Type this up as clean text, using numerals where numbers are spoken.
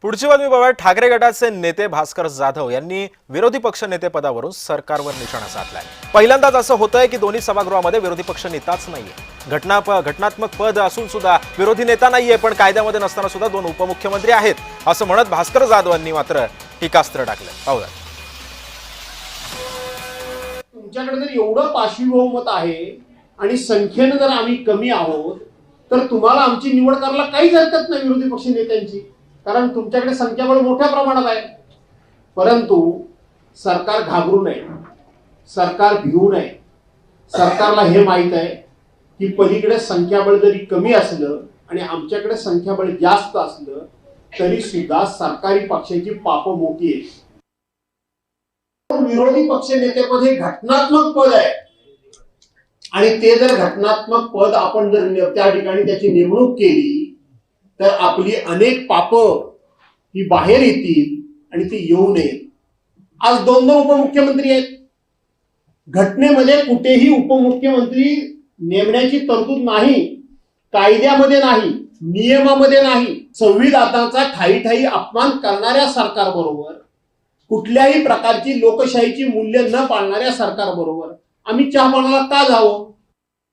पुढची बातमी बघा. ठाकरे गटाचे नेते भास्कर जाधव यांनी विरोधी पक्ष नेते पदावरून सरकारवर निशाणा साधलाय. पहिल्यांदाच असं होतंय की दोन्ही सभागृहामध्ये विरोधी पक्ष नेताच नाहीये. घटनात्मक पद असून सुद्धा विरोधी नेता नाहीये, पण कायद्यामध्ये नसताना सुद्धा दोन उपमुख्यमंत्री आहेत असं म्हणत भास्कर जाधवांनी मात्र टीकास्त्र टाकलं. पाहूया. तुमच्याकडे जर एवढं पाशवी बहुमत आहे आणि संख्येनं जर आम्ही कमी आहोत तर तुम्हाला आमची निवड करायला काहीच हरकत नाही विरोधी पक्ष नेत्यांची, कारण तुमच्याकडे संख्याबळ मोठ्या प्रमाणात आहे. परंतु सरकार घाबरू नये, सरकार भिवू नये. सरकारला हे माहित आहे की पलीकडे संख्याबळ जरी कमी असलं आणि आमच्याकडे संख्याबळ जास्त असलं तरी सुद्धा सरकारी पक्षाची पापं मोठी आहेत. विरोधी पक्ष नेतेपदी घटनात्मक पद आहे आणि ते जर घटनात्मक पद आपण जर त्या ठिकाणी त्याची नेमणूक केली तर आपली अनेक पाप ही बाहेर येतील आणि ती येऊ नयेत. आज दोन उपमुख्यमंत्री आहेत. घटनेमध्ये कुठेही उपमुख्यमंत्री नेमण्याची तरतूद नाही, कायद्यामध्ये नाही, नियमामध्ये नाही. संविधानाचा ठायी अपमान करणाऱ्या सरकारबरोबर, कुठल्याही प्रकारची लोकशाहीची मूल्य न पाळणाऱ्या सरकारबरोबर आम्ही चहा पाण्याला का जावं?